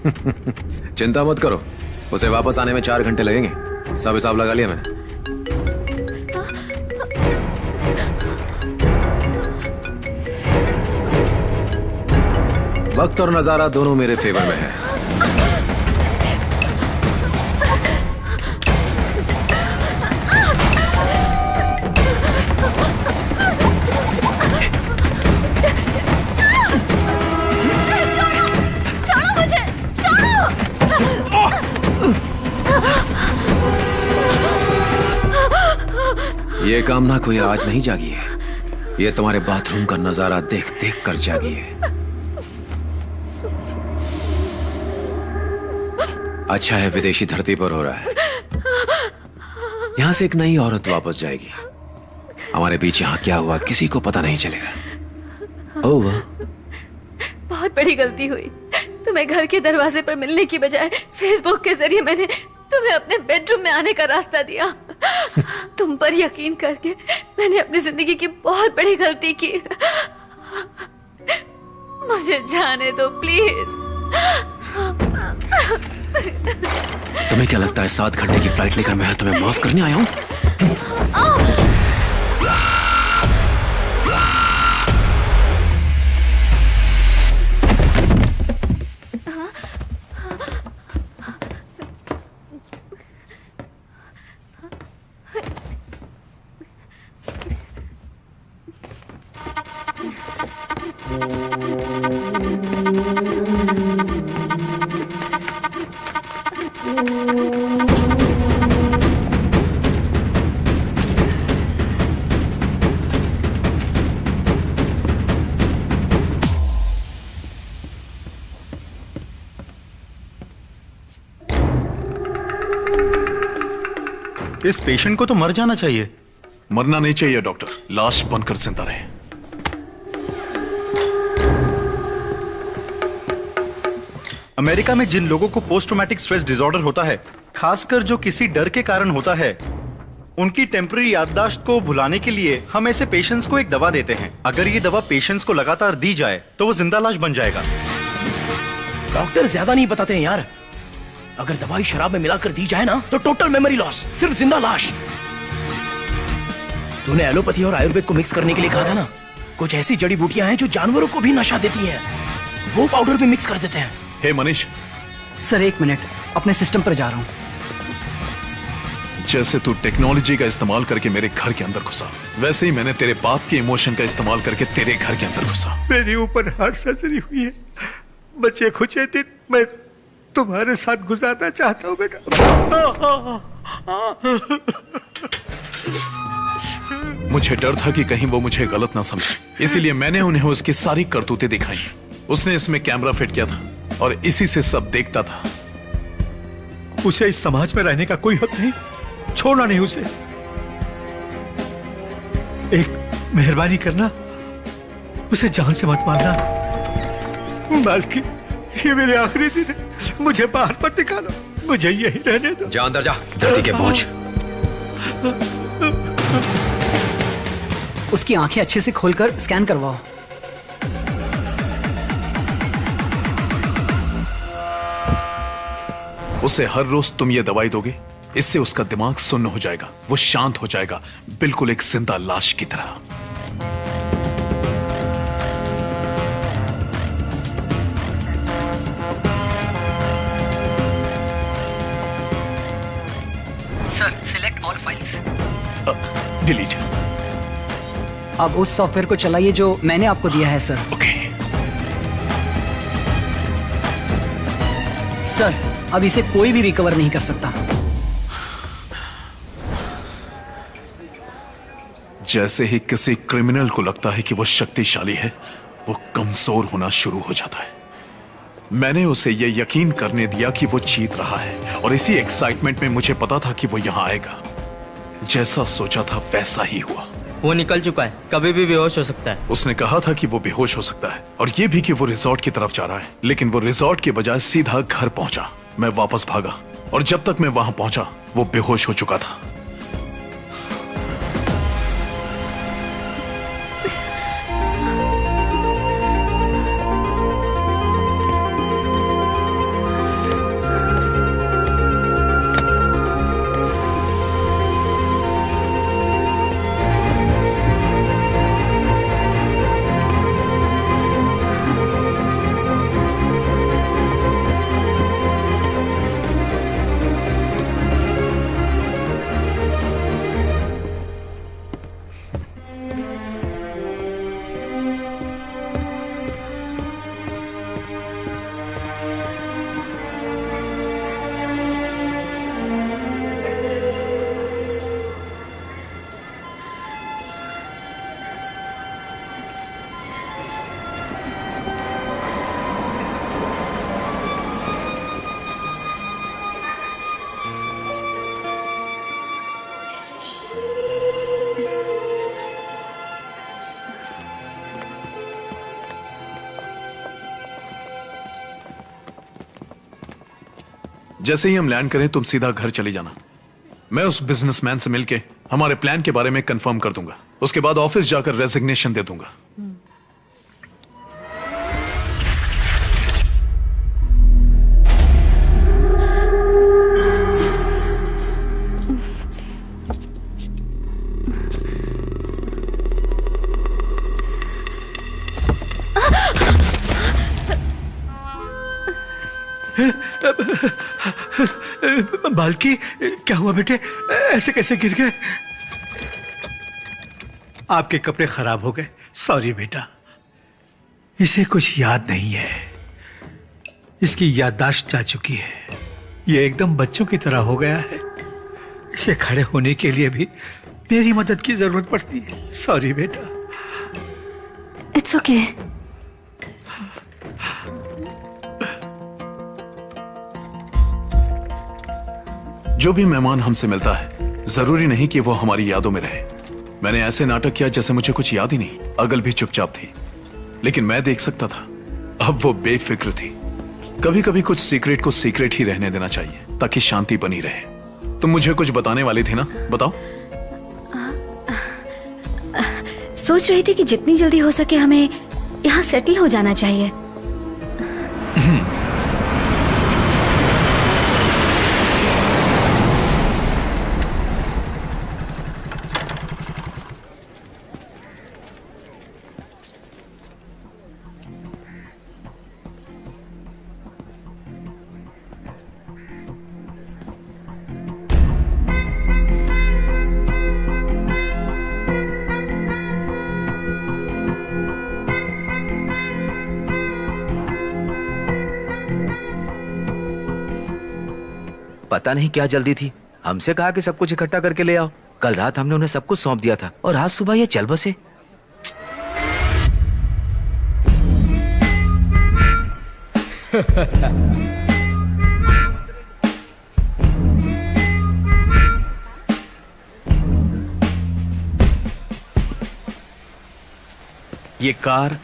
चिंता मत करो, उसे वापस आने में 4 घंटे लगेंगे। सब हिसाब लगा लिया मैंने। वक्त और नजारा दोनों मेरे फेवर में है। ये कामना कोई आज नहीं जागी है, ये तुम्हारे बाथरूम का नजारा देख देख कर जागी है। अच्छा है विदेशी धरती पर हो रहा है, यहां से एक नई औरत वापस जाएगी। हमारे बीच यहां क्या हुआ किसी को पता नहीं चलेगा। ओह, बहुत बड़ी गलती हुई। तुम्हें घर के दरवाजे पर मिलने की बजाय फेसबुक के जरिए मैंने तुम्हें अपने बेडरूम में आने का रास्ता दिया। तुम पर यकीन करके मैंने अपनी जिंदगी की बहुत बड़ी गलती की। मुझे जाने दो प्लीज। तुम्हें क्या लगता है 7 घंटे की फ्लाइट लेकर मैं तुम्हें माफ करने आया हूं? इस पेशेंट को तो मर जाना चाहिए। मरना नहीं चाहिए डॉक्टर, लाश बनकर जिंदा रहे। अमेरिका में जिन लोगों को पोस्ट ट्रॉमेटिक स्ट्रेस डिसऑर्डर होता है, खासकर जो किसी डर के कारण होता है, उनकी टेम्पररी याददाश्त को भुलाने के लिए हम ऐसे पेशेंट्स को एक दवा देते हैं। अगर ये दवा पेशेंट्स को लगातार दी जाए तो वो जिंदा लाश बन जाएगा। डॉक्टर ज्यादा नहीं बताते हैं यार। अगर दवाई शराब में मिलाकर दी जाए ना तो टोटल मेमोरी लॉस, सिर्फ जिंदा लाश। तूने एलोपैथी और आयुर्वेद को मिक्स करने के लिए कहा था ना। कुछ ऐसी जड़ी बूटियां हैं जो जानवरों को भी नशा देती हैं, वो पाउडर भी मिक्स कर देते हैं। हे मनीष। सर 1 मिनट, अपने सिस्टम पर जा रहा हूं। जैसे तू टेक्नोलॉजी का इस्तेमाल करके मेरे घर के अंदर घुसा, वैसे ही मैंने तेरे बाप के इमोशन का इस्तेमाल करके तेरे घर के अंदर घुसा। मेरी ऊपर हार्ट सर्जरी हुई है, बच्चे खुचे थे, मैं तुम्हारे साथ गुजारना चाहता हूँ बेटा। मुझे डर था कि कहीं वो मुझे गलत ना समझे, इसीलिए मैंने उन्हें उसकी सारी करतूतें दिखाई। उसने इसमें कैमरा फिट किया था और इसी से सब देखता था। उसे इस समाज में रहने का कोई हक नहीं, छोड़ना नहीं उसे। एक मेहरबानी करना, उसे जान से मत मारना। मालकी, ये मेरे आखिरी दिन है, मुझे बाहर मत निकालो, मुझे यही रहने दो। जा अंदर जा, धरती के बोझ। उसकी आंखें अच्छे से खोलकर स्कैन करवाओ। उसे हर रोज तुम ये दवाई दोगे, इससे उसका दिमाग सुन्न हो जाएगा, वो शांत हो जाएगा, बिल्कुल एक जिंदा लाश की तरह। Sir select all files. Delete. अब उस सॉफ्टवेयर को चलाइए जो मैंने आपको दिया है सर। ओके। सर अब इसे कोई भी रिकवर नहीं कर सकता। जैसे ही किसी क्रिमिनल को लगता है कि वो शक्तिशाली है, वो कमजोर होना शुरू हो जाता है। मैंने उसे यह यकीन करने दिया कि वो जीत रहा है, और इसी एक्साइटमेंट में मुझे पता था कि वो यहां आएगा। जैसा सोचा था वैसा ही हुआ। वो निकल चुका है, कभी भी बेहोश हो सकता है। उसने कहा था कि वो बेहोश हो सकता है, और ये भी कि वो रिजॉर्ट की तरफ जा रहा है, लेकिन वो रिजॉर्ट के बजाय सीधा घर पहुंचा। मैं वापस भागा, और जब तक मैं वहां पहुंचा वो बेहोश हो चुका था। जैसे ही हम लैंड करें तुम सीधा घर चली जाना। मैं उस बिजनेसमैन से मिलके हमारे प्लान के बारे में कंफर्म कर दूंगा। उसके बाद ऑफिस जाकर रेजिग्नेशन दे दूंगा। बाल्की, क्या हुआ बेटे? ऐसे कैसे गिर गए? आपके कपड़े खराब हो गए। सॉरी बेटा। इसे कुछ याद नहीं है। इसकी याददाश्त जा चुकी है। ये एकदम बच्चों की तरह हो गया है। इसे खड़े होने के लिए भी मेरी मदद की जरूरत पड़ती है। सॉरी बेटा। It's okay. जो भी मेहमान हमसे मिलता है जरूरी नहीं कि वो हमारी यादों में रहे। मैंने ऐसे नाटक किया जैसे मुझे कुछ याद ही नहीं। अगल भी चुपचाप थी, लेकिन मैं देख सकता था। अब वो बेफिक्र थी। कभी कभी कुछ सीक्रेट को सीक्रेट ही रहने देना चाहिए ताकि शांति बनी रहे। तुम मुझे कुछ बताने वाली थी ना, बताओ। सोच रही थी कि जितनी जल्दी हो सके हमें यहाँ सेटल हो जाना चाहिए। पता नहीं क्या जल्दी थी। हमसे कहा कि सब कुछ इकट्ठा करके ले आओ। कल रात हमने उन्हें सब कुछ सौंप दिया था और आज सुबह ये चल बसे। ये कार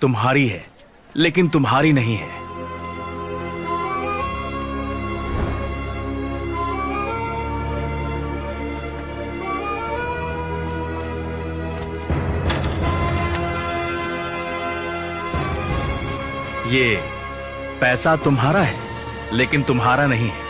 तुम्हारी है, लेकिन तुम्हारी नहीं है। ये पैसा तुम्हारा है, लेकिन तुम्हारा नहीं है।